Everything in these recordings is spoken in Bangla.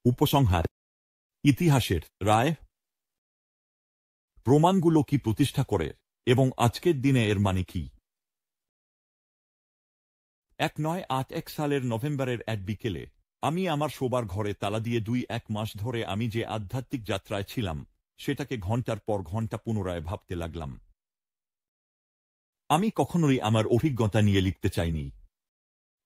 উপসংহার: ইতিহাসের রায় প্রমাণগুলো কি প্রতিষ্ঠা করে এবং আজকের দিনে এর মানে কি? 1981 সালের নভেম্বরের এক বিকেলে আমি আমার শোবার ঘরে তালা দিয়ে 2-1 মাস ধরে আমি যে আধ্যাত্মিক যাত্রায় ছিলাম সেটাকে ঘণ্টার পর ঘণ্টা পুনরায় ভাবতে লাগলাম। আমি কখনোই আমার অভিজ্ঞতা নিয়ে লিখতে চাইনি।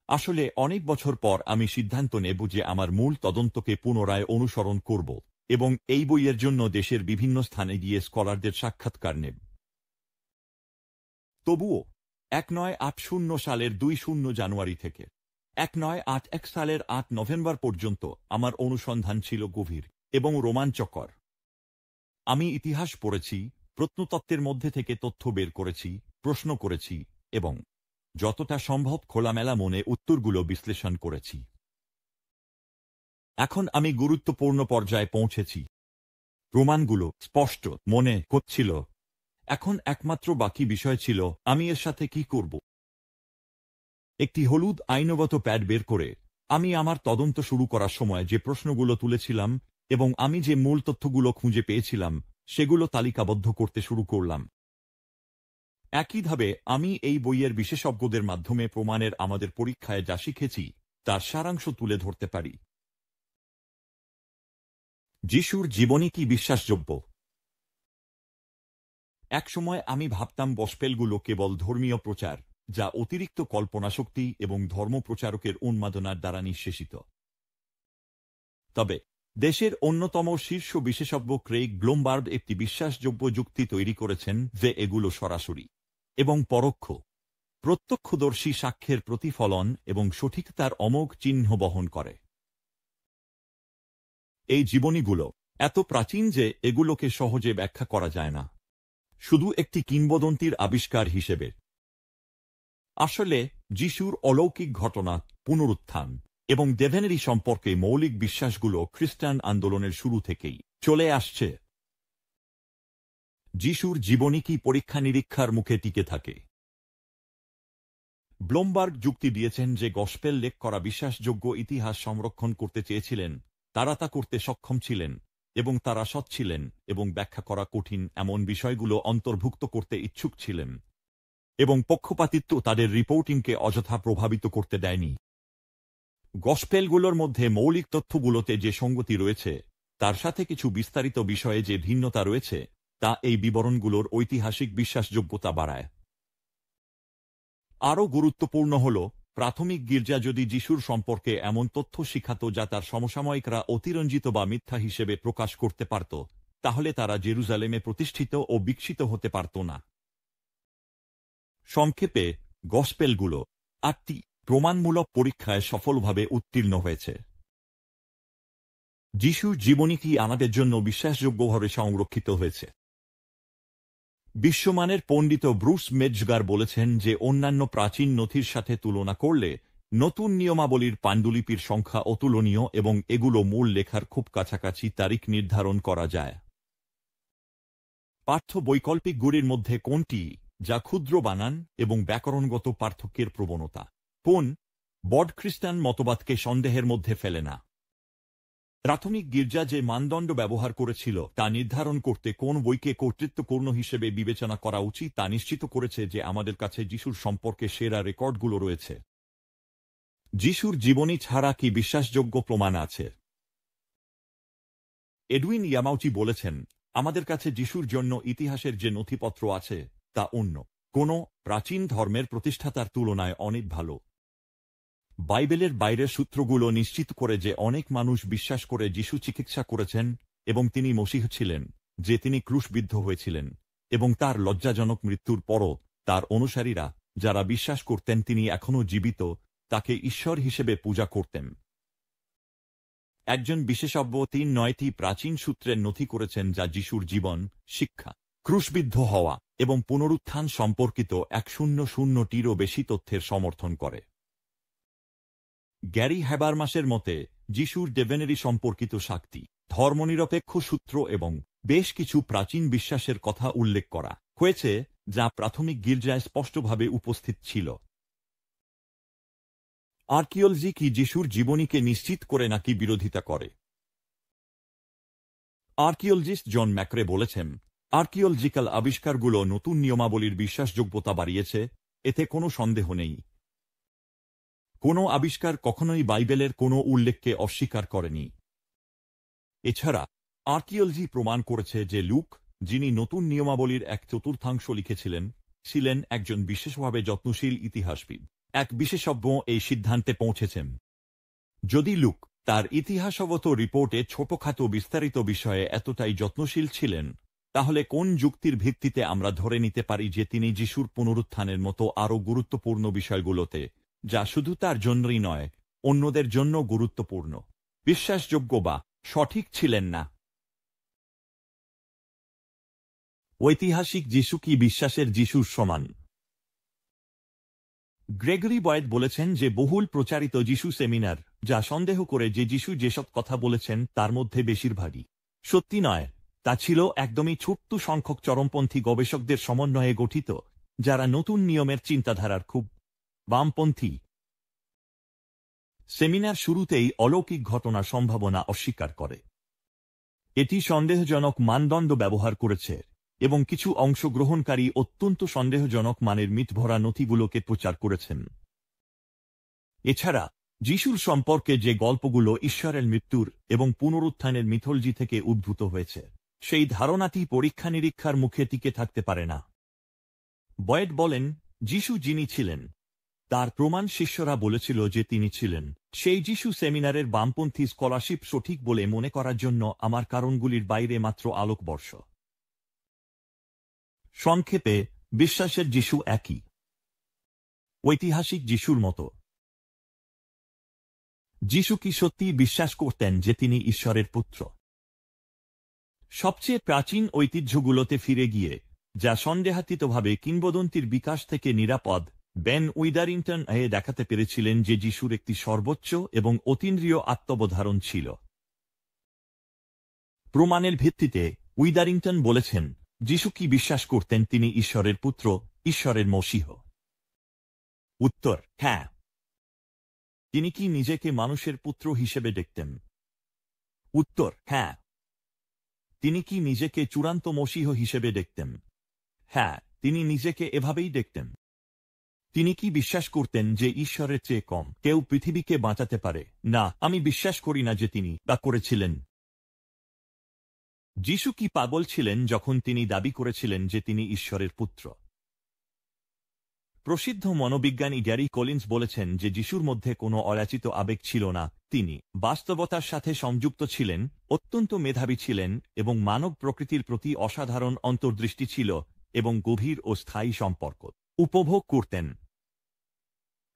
আসলে অনেক বছর পর আমি সিদ্ধান্ত নেব যে আমার মূল তদন্তকে পুনরায় অনুসরণ করব এবং এই বইয়ের জন্য দেশের বিভিন্ন স্থানে গিয়ে স্কলারদের সাক্ষাৎকার নেব। তবুও 1980 সালের 20 জানুয়ারি থেকে 1981 সালের 8 নভেম্বর পর্যন্ত আমার অনুসন্ধান ছিল গভীর এবং রোমাঞ্চকর। আমি ইতিহাস পড়েছি, প্রত্নতত্ত্বের মধ্যে থেকে তথ্য বের করেছি, প্রশ্ন করেছি এবং যতটা সম্ভব খোলামেলা মনে উত্তরগুলো বিশ্লেষণ করেছি। এখন আমি গুরুত্বপূর্ণ পর্যায়ে পৌঁছেছি। প্রমাণগুলো স্পষ্ট মনে হচ্ছিল। এখন একমাত্র বাকি বিষয় ছিল আমি এর সাথে কি করব। একটি হলুদ আইনগত প্যাড বের করে আমি আমার তদন্ত শুরু করার সময় যে প্রশ্নগুলো তুলেছিলাম এবং আমি যে মূল তথ্যগুলো খুঁজে পেয়েছিলাম সেগুলো তালিকাবদ্ধ করতে শুরু করলাম। একইভাবে আমি এই বইয়ের বিশেষজ্ঞদের মাধ্যমে প্রমাণের আমাদের পরীক্ষায় যা শিখেছি তার সারাংশ তুলে ধরতে পারি। যিশুর জীবনী কি বিশ্বাসযোগ্য? একসময় আমি ভাবতাম গসপেলগুলো কেবল ধর্মীয় প্রচার, যা অতিরিক্ত কল্পনাশক্তি এবং ধর্মপ্রচারকের উন্মাদনার দ্বারা নিঃশেষিত। তবে দেশের অন্যতম শীর্ষ বিশেষজ্ঞ ক্রেইগ ব্লুমবার্গ একটি বিশ্বাসযোগ্য যুক্তি তৈরি করেছেন যে এগুলো সরাসরি এবং পরোক্ষ প্রত্যক্ষদর্শী সাক্ষ্যের প্রতিফলন এবং সঠিকতার অমোঘ চিহ্ন বহন করে। এই জীবনীগুলো এত প্রাচীন যে এগুলোকে সহজে ব্যাখ্যা করা যায় না, শুধু একটি কিংবদন্তির আবিষ্কার হিসেবে। আসলে যিশুর অলৌকিক ঘটনা, পুনরুত্থান এবং দেভেনেরি সম্পর্কে মৌলিক বিশ্বাসগুলো খ্রিস্টান আন্দোলনের শুরু থেকেই চলে আসছে। যিশুর জীবনী কি পরীক্ষা নিরীক্ষার মুখে টিকে থাকে? ব্লুমবার্গ যুক্তি দিয়েছেন যে গসপেল লেখ করা বিশ্বাসযোগ্য ইতিহাস সংরক্ষণ করতে চেয়েছিলেন, তারা তা করতে সক্ষম ছিলেন এবং তারা সৎ ছিলেন এবং ব্যাখ্যা করা কঠিন এমন বিষয়গুলো অন্তর্ভুক্ত করতে ইচ্ছুক ছিলেন এবং পক্ষপাতিত্ব তাদের রিপোর্টিংকে অযথা প্রভাবিত করতে দেয়নি। গসপেলগুলোর মধ্যে মৌলিক তথ্যগুলোতে যে সঙ্গতি রয়েছে তার সাথে কিছু বিস্তারিত বিষয়ে যে ভিন্নতা রয়েছে তা এই বিবরণগুলোর ঐতিহাসিক বিশ্বাসযোগ্যতা বাড়ায়। আরও গুরুত্বপূর্ণ হল, প্রাথমিক গির্জা যদি যিশুর সম্পর্কে এমন তথ্য শিখাত যা তার সমসাময়িকরা অতিরঞ্জিত বা মিথ্যা হিসেবে প্রকাশ করতে পারত, তাহলে তারা জেরুজালেমে প্রতিষ্ঠিত ও বিকশিত হতে পারত না। সংক্ষেপে, গসপেলগুলো 8টি প্রমাণমূলক পরীক্ষায় সফলভাবে উত্তীর্ণ হয়েছে। যিশুর জীবনী কি আমাদের জন্য বিশ্বাসযোগ্যভাবে সংরক্ষিত হয়েছে? বিশ্বমানের পণ্ডিত ব্রুস মেজগার বলেছেন যে অন্যান্য প্রাচীন নথির সাথে তুলনা করলে নতুন নিয়মাবলীর পাণ্ডুলিপির সংখ্যা অতুলনীয় এবং এগুলো মূল লেখার খুব কাছাকাছি তারিখ নির্ধারণ করা যায়। পাঠ্য বৈকল্পিক গুলির মধ্যে কোনটি, যা ক্ষুদ্র বানান এবং ব্যাকরণগত পার্থক্যের প্রবণতা, কোন বড খ্রিস্টান মতবাদকে সন্দেহের মধ্যে ফেলে না? প্রাথমিক গির্জা যে মানদণ্ড ব্যবহার করেছিল তা নির্ধারণ করতে কোন বইকে কর্তৃত্বপূর্ণ হিসেবে বিবেচনা করা উচিত তা নিশ্চিত করেছে যে আমাদের কাছে যিশুর সম্পর্কে সেরা রেকর্ডগুলো রয়েছে। যিশুর জীবনী ছাড়া কি বিশ্বাসযোগ্য প্রমাণ আছে? এডউইন ইয়ামাউচি বলেছেন, আমাদের কাছে যিশুর জন্য ইতিহাসের যে নথিপত্র আছে তা অন্য কোনো প্রাচীন ধর্মের প্রতিষ্ঠাতার তুলনায় অনেক ভালো। বাইবেলের বাইরের সূত্রগুলো নিশ্চিত করে যে অনেক মানুষ বিশ্বাস করে যিশু চিকিৎসা করেছেন এবং তিনি মসীহ ছিলেন, যে তিনি ক্রুশবিদ্ধ হয়েছিলেন এবং তার লজ্জাজনক মৃত্যুর পরও তার অনুসারীরা যারা বিশ্বাস করতেন তিনি এখনও জীবিত, তাকে ঈশ্বর হিসেবে পূজা করতেন। একজন বিশেষজ্ঞ 3-9টি প্রাচীন সূত্রের নথি করেছেন যা যিশুর জীবন, শিক্ষা, ক্রুশবিদ্ধ হওয়া এবং পুনরুত্থান সম্পর্কিত 100টিরও বেশি তথ্যের সমর্থন করে। গ্যারি হ্যাবারমাসের মতে যিশুর দেভেনেরি সম্পর্কিত সাক্তি, ধর্মনিরপেক্ষ সূত্র এবং বেশ কিছু প্রাচীন বিশ্বাসের কথা উল্লেখ করা হয়েছে যা প্রাথমিক গির্জায় স্পষ্টভাবে উপস্থিত ছিল। আর্কিওলজি কি যিশুর জীবনীকে নিশ্চিত করে নাকি বিরোধিতা করে? আর্কিওলজিস্ট জন ম্যাক্রে বলেছেন, আর্কিওলজিক্যাল আবিষ্কারগুলো নতুন নিয়মাবলীর বিশ্বাসযোগ্যতা বাড়িয়েছে, এতে কোনো সন্দেহ নেই। কোনো আবিষ্কার কখনোই বাইবেলের কোনো উল্লেখকে অস্বীকার করেনি। এছাড়া আর্কিওলজি প্রমাণ করেছে যে লুক, যিনি নতুন নিয়মাবলীর 1/4 লিখেছিলেন, ছিলেন একজন বিশেষভাবে যত্নশীল ইতিহাসবিদ। এক বিশেষজ্ঞ এই সিদ্ধান্তে পৌঁছেছেন। যদি লুক তার ইতিহাসগত রিপোর্টে ছোটখাটো বিস্তারিত বিষয়ে এতটাই যত্নশীল ছিলেন, তাহলে কোন যুক্তির ভিত্তিতে আমরা ধরে নিতে পারি যে তিনি যিশুর পুনরুত্থানের মতো আরও গুরুত্বপূর্ণ বিষয়গুলোতে, যা শুধু তার জন্যই নয়, অন্যদের জন্য গুরুত্বপূর্ণ, বিশ্বাসযোগ্য বা সঠিক ছিলেন না? ঐতিহাসিক যিশু কি বিশ্বাসের যিশুর সমান? গ্রেগরি বয়েড বলেছেন যে বহুল প্রচারিত যিশু সেমিনার, যা সন্দেহ করে যে যিশু যেসব কথা বলেছেন তার মধ্যে বেশিরভাগই সত্যি নয়, তা ছিল একদমই ছোট্ট সংখ্যক চরমপন্থী গবেষকদের সমন্বয়ে গঠিত, যারা নতুন নিয়মের চিন্তাধারার খুব বামপন্থী। সেমিনার শুরুতেই অলৌকিক ঘটনার সম্ভাবনা অস্বীকার করে। এটি সন্দেহজনক মানদণ্ড ব্যবহার করেছে এবং কিছু অংশগ্রহণকারী অত্যন্ত সন্দেহজনক মানের মিথভরা নথিগুলোকে প্রচার করেছেন। এছাড়া যিশুর সম্পর্কে যে গল্পগুলো ঈশ্বরের মৃত্যুর এবং পুনরুত্থানের মিথোলজি থেকে উদ্ভূত হয়েছে, সেই ধারণাটি পরীক্ষা নিরীক্ষার মুখে টিকে থাকতে পারে না। বয়েড বলেন, যিশু যিনি ছিলেন, তার প্রমাণ শিষ্যরা বলেছিল যে তিনি ছিলেন সেই যিশু সেমিনারের বামপন্থী স্কলারশিপ সঠিক বলে মনে করার জন্য আমার কারণগুলির বাইরে মাত্র আলোকবর্ষ। সংক্ষেপে, বিশ্বাসের যিশু একই ঐতিহাসিক যিশুর মতো। যিশু কি সত্যি বিশ্বাস করতেন যে তিনি ঈশ্বরের পুত্র? সবচেয়ে প্রাচীন ঐতিহ্যগুলোতে ফিরে গিয়ে, যা সন্দেহাতীতভাবে কিংবদন্তির বিকাশ থেকে নিরাপদ, বেন উইদারিংটন দেখাতে পেরেছিলেন যে যিশুর একটি সর্বোচ্চ এবং অতীন্দ্রিয় আত্মবোধারণ ছিল। প্রমাণের ভিত্তিতে উইদারিংটন বলেছেন, যিশু কি বিশ্বাস করতেন তিনি ঈশ্বরের পুত্র, ঈশ্বরের মসীহ? উত্তর, হ্যাঁ। তিনি কি নিজেকে মানুষের পুত্র হিসেবে দেখতেন? উত্তর, হ্যাঁ। তিনি কি নিজেকে চূড়ান্ত মসীহ হিসেবে দেখতেন? হ্যাঁ, তিনি নিজেকে এভাবেই দেখতেন। তিনি কি বিশ্বাস করতেন যে ঈশ্বরের চেয়ে কম কেউ পৃথিবীকে বাঁচাতে পারে? না, আমি বিশ্বাস করি না যে তিনি তা করেছিলেন। যিশু কি পাগল ছিলেন যখন তিনি দাবি করেছিলেন যে তিনি ঈশ্বরের পুত্র? প্রসিদ্ধ মনোবিজ্ঞানী গ্যারি কলিন্স বলেছেন যে যিশুর মধ্যে কোনো অযাচিত আবেগ ছিল না, তিনি বাস্তবতার সাথে সংযুক্ত ছিলেন, অত্যন্ত মেধাবী ছিলেন এবং মানব প্রকৃতির প্রতি অসাধারণ অন্তর্দৃষ্টি ছিল এবং গভীর ও স্থায়ী সম্পর্ক উপভোগ করতেন।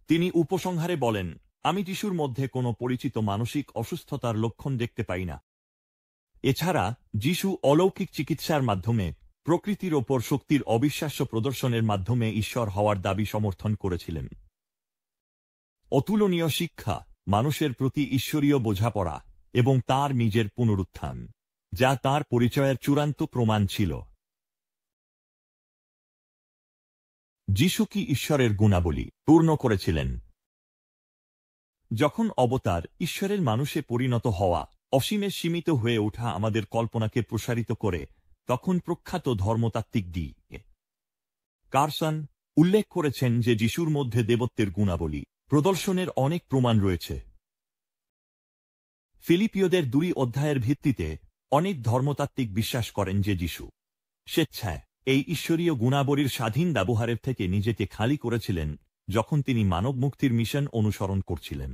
তিনি উপসংহারে বলেন, আমি যিশুর মধ্যে কোনো পরিচিত মানসিক অসুস্থতার লক্ষণ দেখতে পাই না। এছাড়া যিশু অলৌকিক চিকিৎসার মাধ্যমে, প্রকৃতির ওপর শক্তির অবিশ্বাস্য প্রদর্শনের মাধ্যমে ঈশ্বর হওয়ার দাবি সমর্থন করেছিলেন। অতুলনীয় শিক্ষা, মানুষের প্রতি ঈশ্বরীয় বোঝাপড়া এবং তার নিজের পুনরুত্থান, যা তার পরিচয়ের চূড়ান্ত প্রমাণ ছিল। যিশু কি ঈশ্বরের গুণাবলী পূর্ণ করেছিলেন? যখন অবতার, ঈশ্বরের মানুষে পরিণত হওয়া, অসীমে সীমিত হয়ে ওঠা আমাদের কল্পনাকে প্রসারিত করে, তখন প্রখ্যাত ধর্মতাত্ত্বিক ডি. কারসন উল্লেখ করেছেন যে যিশুর মধ্যে দেবত্বের গুণাবলী প্রদর্শনের অনেক প্রমাণ রয়েছে। ফিলিপিওদের 2 অধ্যায়ের ভিত্তিতে অনেক ধর্মতাত্ত্বিক বিশ্বাস করেন যে যিশু স্বেচ্ছায় এই ঈশ্বরীয় গুণাবলীর স্বাধীন ব্যবহারের থেকে নিজেকে খালি করেছিলেন যখন তিনি মানব মুক্তির মিশন অনুসরণ করছিলেন।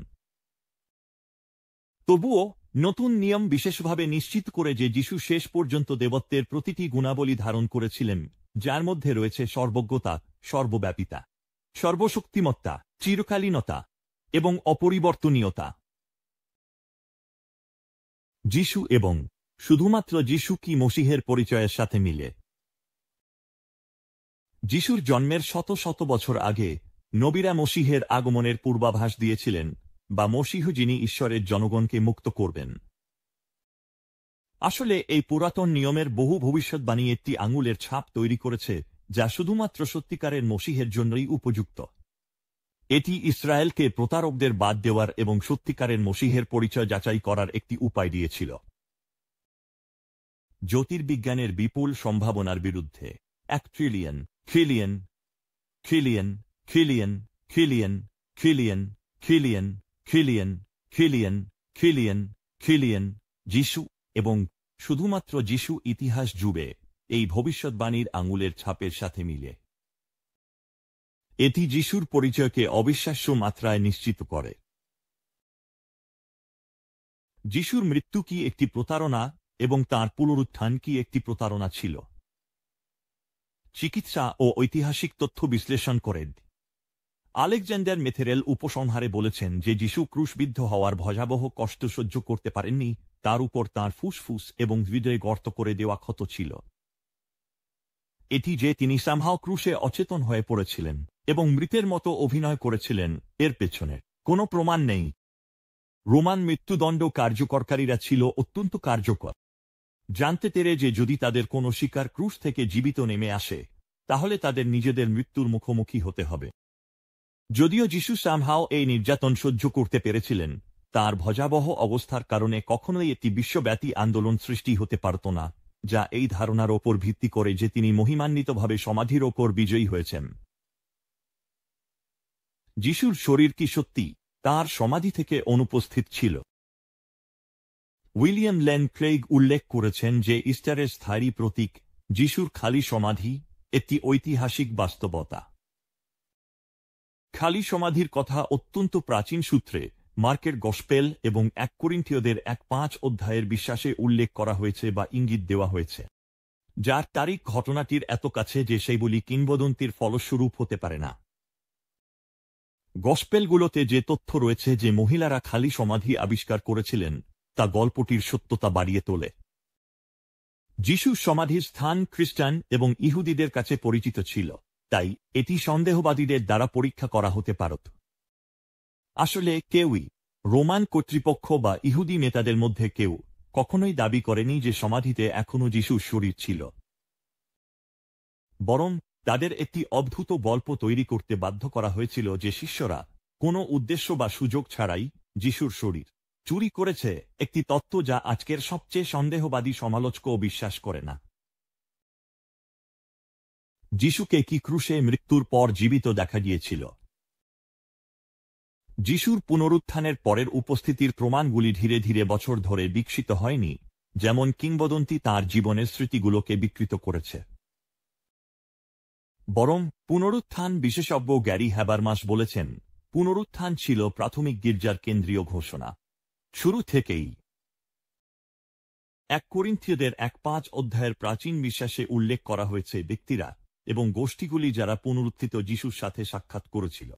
তবুও নতুন নিয়ম বিশেষভাবে নিশ্চিত করে যে যিশু শেষ পর্যন্ত দেবত্বের প্রতিটি গুণাবলী ধারণ করেছিলেন, যার মধ্যে রয়েছে সর্বজ্ঞতা, সর্বব্যাপিতা, সর্বশক্তিমত্তা, চিরকালীনতা এবং অপরিবর্তনীয়তা। যিশু এবং শুধুমাত্র যিশু কি মসীহের পরিচয়ের সাথে মিলে? যিশুর জন্মের শত শত বছর আগে নবীরা মসীহের আগমনের পূর্বাভাস দিয়েছিলেন, বা মসীহ যিনি ঈশ্বরের জনগণকে মুক্ত করবেন। আসলে এই পুরাতন নিয়মের বহু ভবিষ্যৎবাণী একটি আঙুলের ছাপ তৈরি করেছে, যা শুধুমাত্র সত্যিকারের মসীহের জন্যই উপযুক্ত। এটি ইসরায়েলকে প্রতারকদের বাদ দেওয়ার এবং সত্যিকারের মসীহের পরিচয় যাচাই করার একটি উপায় দিয়েছিল। জ্যোতির্বিজ্ঞানের বিপুল সম্ভাবনার বিরুদ্ধে 1 trillion trillion trillion trillion trillion trillion trillion trillion trillion trillion trillion যিশু এবং শুধুমাত্র যিশু ইতিহাস জুড়ে এই ভবিষ্যৎবাণীর আঙুলের ছাপের সাথে মিলে। এটি যিশুর পরিচয়কে অবিশ্বাস্য মাত্রায় নিশ্চিত করে। যিশুর মৃত্যু কি একটি প্রতারণা এবং তাঁর পুনরুত্থান কি একটি প্রতারণা ছিল? চিকিৎসা ও ঐতিহাসিক তথ্য বিশ্লেষণ করেন আলেকজান্ডার মেথেরেল উপসংহারে বলেছেন যে যিশু ক্রুশবিদ্ধ হওয়ার ভয়াবহ কষ্ট সহ্য করতে পারেননি, তার উপর তাঁর ফুসফুস এবং হৃদয়ে গর্ত করে দেওয়া ক্ষত ছিল। এটি যে তিনি সামহাও ক্রুশে অচেতন হয়ে পড়েছিলেন এবং মৃতের মতো অভিনয় করেছিলেন, এর পেছনে কোনো প্রমাণ নেই। রোমান মৃত্যুদণ্ড কার্যকরকারীরা ছিল অত্যন্ত কার্যকর। জানতে পেরে যে যদি তাদের কোনো শিকার ক্রুশ থেকে জীবিত নেমে আসে, তাহলে তাদের নিজেদের মৃত্যুর মুখোমুখি হতে হবে। যদিও যিশু সামহাও এই নির্যাতন সহ্য করতে পেরেছিলেন, তার ভয়াবহ অবস্থার কারণে কখনোই একটি বিশ্বব্যাপী আন্দোলন সৃষ্টি হতে পারত না, যা এই ধারণার ওপর ভিত্তি করে যে তিনি মহিমান্বিতভাবে সমাধির ওপর বিজয়ী হয়েছেন। যিশুর শরীর কি সত্যি তাঁর সমাধি থেকে অনুপস্থিত ছিল? উইলিয়াম লেন ক্রেইগ উল্লেখ করেছেন যে ইস্টারের স্থায়ী প্রতীক যিশুর খালি সমাধি একটি ঐতিহাসিক বাস্তবতা। খালি সমাধির কথা অত্যন্ত প্রাচীন সূত্রে মার্কের গসপেল এবং 1 করিন্থীয়দের 1:5 অধ্যায়ের বিশ্বাসে উল্লেখ করা হয়েছে বা ইঙ্গিত দেওয়া হয়েছে, যার তারিখ ঘটনাটির এত কাছে যে সেইগুলি কিংবদন্তির ফলস্বরূপ হতে পারে না। গসপেলগুলোতে যে তথ্য রয়েছে যে মহিলারা খালি সমাধি আবিষ্কার করেছিলেন, তা গল্পটির সত্যতা বাড়িয়ে তোলে। যিশুর সমাধির স্থান খ্রিস্টান এবং ইহুদিদের কাছে পরিচিত ছিল, তাই এটি সন্দেহবাদীদের দ্বারা পরীক্ষা করা হতে পারত। আসলে কেউই, রোমান কর্তৃপক্ষ বা ইহুদি নেতাদের মধ্যে কেউ, কখনোই দাবি করেনি যে সমাধিতে এখনও যিশুর শরীর ছিল। বরং তাদের একটি অদ্ভুত গল্প তৈরি করতে বাধ্য করা হয়েছিল যে শিষ্যরা কোনো উদ্দেশ্য বা সুযোগ ছাড়াই যিশুর শরীর চুরি করেছে, একটি তত্ত্ব যা আজকের সবচেয়ে সন্দেহবাদী সমালোচকও বিশ্বাস করে না। যিশুকে কি ক্রুশে মৃত্যুর পর জীবিত দেখা গিয়েছিল? যিশুর পুনরুত্থানের পরের উপস্থিতির প্রমাণগুলি ধীরে ধীরে বছর ধরে বিকশিত হয়নি, যেমন কিংবদন্তি তাঁর জীবনের স্মৃতিগুলোকে বিকৃত করেছে। বরং পুনরুত্থান বিশেষজ্ঞ গ্যারি হ্যাবারমাস বলেছেন, পুনরুত্থান ছিল প্রাথমিক গির্জার কেন্দ্রীয় ঘোষণা শুরু থেকেই। 1 করিন্থীয়দের 1:5 অধ্যায়ের প্রাচীন বিশ্বাসে উল্লেখ করা হয়েছে ব্যক্তিরা এবং গোষ্ঠীগুলি যারা পুনরুত্থিত যিশুর সাথে সাক্ষাৎ করেছিল।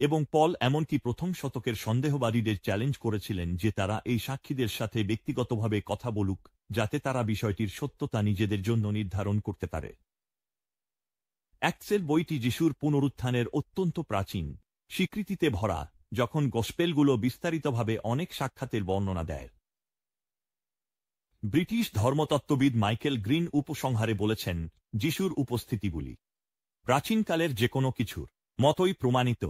এবং পল এমনকি প্রথম শতকের সন্দেহবাদীদের চ্যালেঞ্জ করেছিলেন যে তারা এই সাক্ষীদের সাথে ব্যক্তিগতভাবে কথা বলুক, যাতে তারা বিষয়টির সত্যতা নিজেদের জন্য নির্ধারণ করতে পারে। অ্যাক্টসের বইটি যিশুর পুনরুত্থানের অত্যন্ত প্রাচীন স্বীকৃতিতে ভরা, যখন গসপেলগুলো বিস্তারিতভাবে অনেক সাক্ষাতের বর্ণনা দেয়। ব্রিটিশ ধর্মতত্ত্ববিদ মাইকেল গ্রিন উপসংহারে বলেছেন, যিশুর উপস্থিতিগুলি প্রাচীনকালের যে কোনো কিছুর মতোই প্রমাণিত।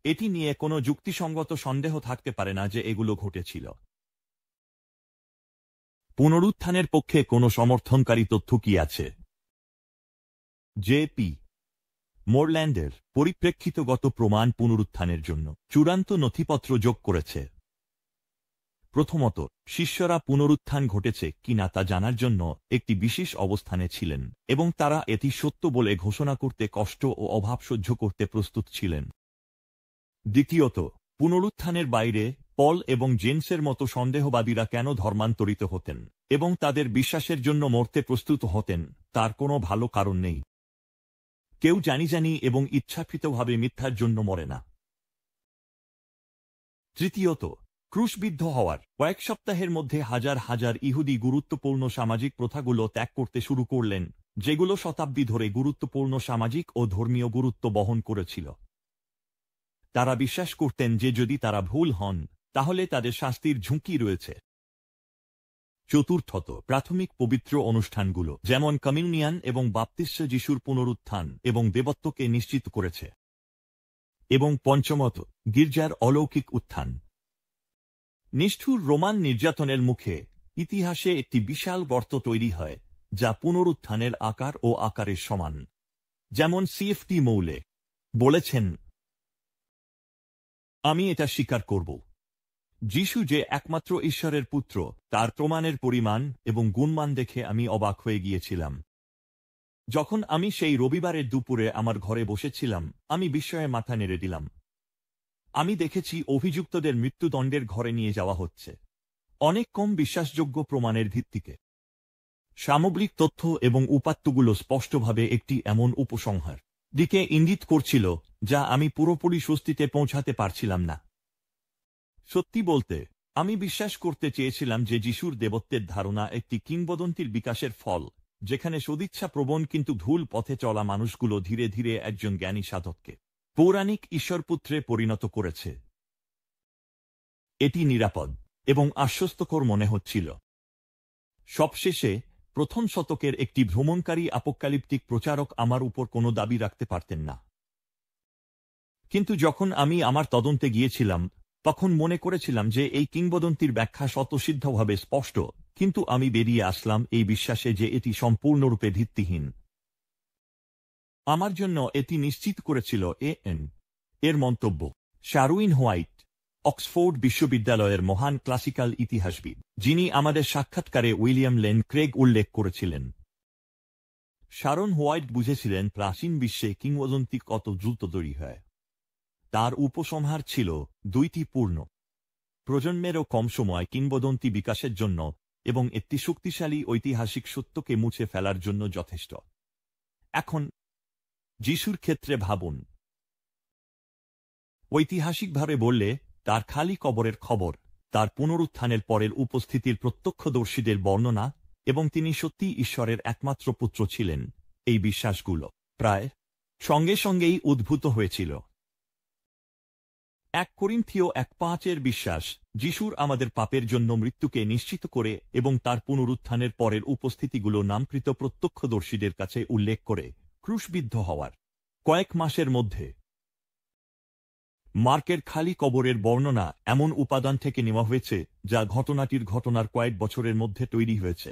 এটি নিয়ে কোনো যুক্তিসঙ্গত সন্দেহ থাকতে পারে না যে এগুলো ঘটেছিল। পুনরুত্থানের পক্ষে কোনো সমর্থনকারী তথ্য কি আছে? জে.পি. মোরল্যান্ডের পরিপ্রেক্ষিতগত প্রমাণ পুনরুত্থানের জন্য চূড়ান্ত নথিপত্র যোগ করেছে। প্রথমত, শিষ্যরা পুনরুত্থান ঘটেছে কিনা তা জানার জন্য একটি বিশেষ অবস্থানে ছিলেন এবং তারা এটি সত্য বলে ঘোষণা করতে কষ্ট ও অভাব সহ্য করতে প্রস্তুত ছিলেন। দ্বিতীয়ত, পুনরুত্থানের বাইরে পল এবং জেমসের মতো সন্দেহবাদীরা কেন ধর্মান্তরিত হতেন এবং তাদের বিশ্বাসের জন্য মরতে প্রস্তুত হতেন, তার কোনো ভালো কারণ নেই। কেউ জানি এবং ইচ্ছাকৃতভাবে মিথ্যার জন্য মরে না। তৃতীয়ত, ক্রুশবিদ্ধ হওয়ার কয়েক সপ্তাহের মধ্যে হাজার হাজার ইহুদি গুরুত্বপূর্ণ সামাজিক প্রথাগুলো ত্যাগ করতে শুরু করলেন, যেগুলো শতাব্দী ধরে গুরুত্বপূর্ণ সামাজিক ও ধর্মীয় গুরুত্ব বহন করেছিল। তারা বিশ্বাস করতেন যে যদি তারা ভুল হন, তাহলে তাদের শাস্তির ঝুঁকি রয়েছে। চতুর্থত, প্রাথমিক পবিত্র অনুষ্ঠানগুলো যেমন কমিউনিয়ন এবং বাপ্তিস্ম যিশুর পুনরুত্থান এবং দেবত্বকে নিশ্চিত করেছে। এবং পঞ্চমত, গির্জার অলৌকিক উত্থান। নিষ্ঠুর রোমান নির্যাতনের মুখে ইতিহাসে একটি বিশাল গর্ত তৈরি হয় যা পুনরুত্থানের আকার ও আকারের সমান। যেমন সিএফটি মৌলে বলেছেন, আমি এটা স্বীকার করব। যিশু যে একমাত্র ঈশ্বরের পুত্র তার প্রমাণের পরিমাণ এবং গুণমান দেখে আমি অবাক হয়ে গিয়েছিলাম। যখন আমি সেই রবিবারের দুপুরে আমার ঘরে বসেছিলাম, আমি বিস্ময়ে মাথা নেড়ে দিলাম। আমি দেখেছি অভিযুক্তদের মৃত্যুদণ্ডের ঘরে নিয়ে যাওয়া হচ্ছে অনেক কম বিশ্বাসযোগ্য প্রমাণের ভিত্তিতে। সামগ্রিক তথ্য এবং উপাত্তগুলো স্পষ্টভাবে একটি এমন উপসংহার দিকে ইঙ্গিত করছিল যা আমি পুরোপুরি স্বস্তিতে পৌঁছাতে পারছিলাম না। সত্যি বলতে, আমি বিশ্বাস করতে চেয়েছিলাম যে যিশুর দেবত্বের ধারণা একটি কিংবদন্তির বিকাশের ফল, যেখানে সদিচ্ছাপ্রবণ কিন্তু ভুল পথে চলা মানুষগুলো ধীরে ধীরে একজন জ্ঞানী সাধককে পৌরাণিক ঈশ্বরপুত্রে পরিণত করেছে। এটি নিরাপদ এবং আশ্বস্তকর মনে হচ্ছিল। সবশেষে, প্রথম শতকের একটি ভ্রমণকারী আपोक्যালিপ্টিক প্রচারক আমার উপর কোনো দাবি রাখতে পারতেন না। কিন্তু যখন আমি আমার তদন্তে গিয়েছিলাম, তখন মনে করেছিলাম যে এই কিংবদন্তির ব্যাখ্যা স্বতঃসিদ্ধভাবে স্পষ্ট, কিন্তু আমি বেরিয়ে আসলাম এই বিশ্বাসে যে এটি সম্পূর্ণরূপে ভিত্তিহীন। আমার জন্য এটি নিশ্চিত করেছিল এর মন্তব্য। শারউইন হোয়াইট, অক্সফোর্ড বিশ্ববিদ্যালয়ের মহান ক্লাসিক্যাল ইতিহাসবিদ, যিনি আমাদের সাক্ষাৎকারে উইলিয়াম লেন ক্রেগ উল্লেখ করেছিলেন। শারন হোয়াইট বুঝেছিলেন প্রাচীন বিশ্বে কিংবদন্তি কত দ্রুত তৈরি হয়। তার উপসংহার ছিল দুইটি পূর্ণ প্রজন্মেরও কম সময় কিংবদন্তি বিকাশের জন্য এবং একটি শক্তিশালী ঐতিহাসিক সত্যকে মুছে ফেলার জন্য যথেষ্ট। এখন যিশুর ক্ষেত্রে ভাবুন। ঐতিহাসিকভাবে বললে, তার খালি কবরের খবর, তার পুনরুত্থানের পরের উপস্থিতির প্রত্যক্ষদর্শীদের বর্ণনা এবং তিনি সত্যিই ঈশ্বরের একমাত্র পুত্র ছিলেন, এই বিশ্বাসগুলো প্রায় সঙ্গে সঙ্গেই উদ্ভূত হয়েছিল। 1 করিন্থীয় 1:5 বিশ্বাস যিশুর আমাদের পাপের জন্য মৃত্যুকে নিশ্চিত করে এবং তার পুনরুত্থানের পরের উপস্থিতিগুলো নামকৃত প্রত্যক্ষদর্শীদের কাছে উল্লেখ করে ক্রুশবিদ্ধ হওয়ার কয়েক মাসের মধ্যে। মার্কের খালি কবরের বর্ণনা এমন উপাদান থেকে নেওয়া হয়েছে যা ঘটনার কয়েক বছরের মধ্যে তৈরি হয়েছে।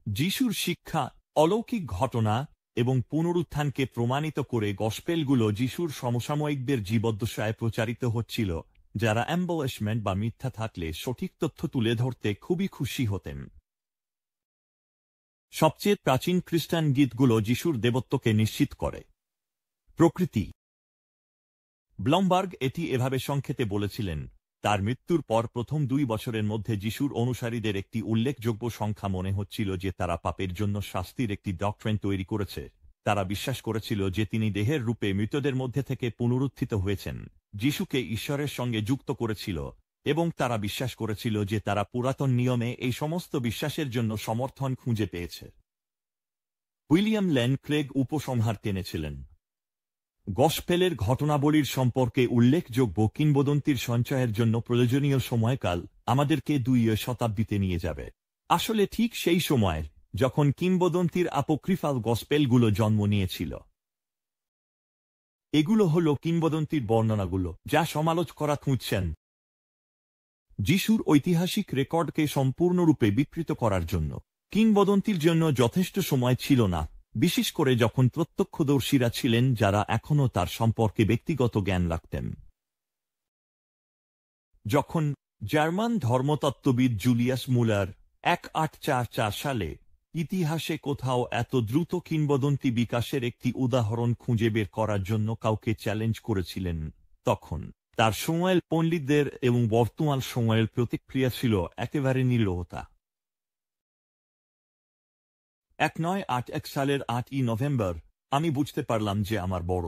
যিশুর শিক্ষা, অলৌকিক ঘটনা এবং পুনরুত্থানকে প্রমাণিত করে গসপেলগুলো যিশুর সমসাময়িকদের জীবদ্দশায় প্রচারিত হচ্ছিল, যারা এম্বলিশমেন্ট বা মিথ্যা থাকলে সঠিক তথ্য তুলে ধরতে খুবই খুশি হতেন। সবচেয়ে প্রাচীন খ্রিস্টান গীতগুলো যিশুর দেবত্বকে নিশ্চিত করে। প্রকৃতি। ব্লমবার্গ এটি এভাবে সংক্ষেপে বলেছিলেন, তার মৃত্যুর পর প্রথম 2 বছরের মধ্যে যিশুর অনুসারীদের একটি উল্লেখযোগ্য সংখ্যা মনে হচ্ছিল যে তারা পাপের জন্য শাস্তির একটি ডক্ট্রিন তৈরি করেছে। তারা বিশ্বাস করেছিল যে তিনি দেহের রূপে মৃতদের মধ্যে থেকে পুনরুত্থিত হয়েছেন, যিশুকে ঈশ্বরের সঙ্গে যুক্ত করেছিল, এবং তারা বিশ্বাস করেছিল যে তারা পুরাতন নিয়মে এই সমস্ত বিশ্বাসের জন্য সমর্থন খুঁজে পেয়েছে। উইলিয়াম লেন ক্রেগ উপসংহার টেনেছিলেন, গসপেলের ঘটনাবলীর সম্পর্কে উল্লেখযোগ্য কিংবদন্তির সঞ্চয়ের জন্য প্রয়োজনীয় সময়কাল আমাদেরকে 2 শতাব্দীতে নিয়ে যাবে। আসলে ঠিক সেই সময় যখন কিংবদন্তির আপোক্রিফাল গসপেলগুলো জন্ম নিয়েছিল। এগুলো হল কিংবদন্তির বর্ণনাগুলো যা সমালোচকরা খুঁজছেন যিশুর ঐতিহাসিক রেকর্ডকে সম্পূর্ণরূপে বিকৃত করার জন্য। কিংবদন্তির জন্য যথেষ্ট সময় ছিল না, বিশেষ করে যখন প্রত্যক্ষদর্শীরা ছিলেন যারা এখনও তার সম্পর্কে ব্যক্তিগত জ্ঞান রাখতেন। যখন জার্মান ধর্মতত্ত্ববিদ জুলিয়াস মুলার 1844 সালে ইতিহাসে কোথাও এত দ্রুত কিংবদন্তি বিকাশের একটি উদাহরণ খুঁজে বের করার জন্য কাউকে চ্যালেঞ্জ করেছিলেন, তখন তার সময়ের পণ্ডিতদের এবং বর্তমান সময়ের প্রতিক্রিয়া ছিল একেবারে নির্লোহতা। 1981 সালের 8ই নভেম্বর আমি বুঝতে পারলাম যে আমার বড়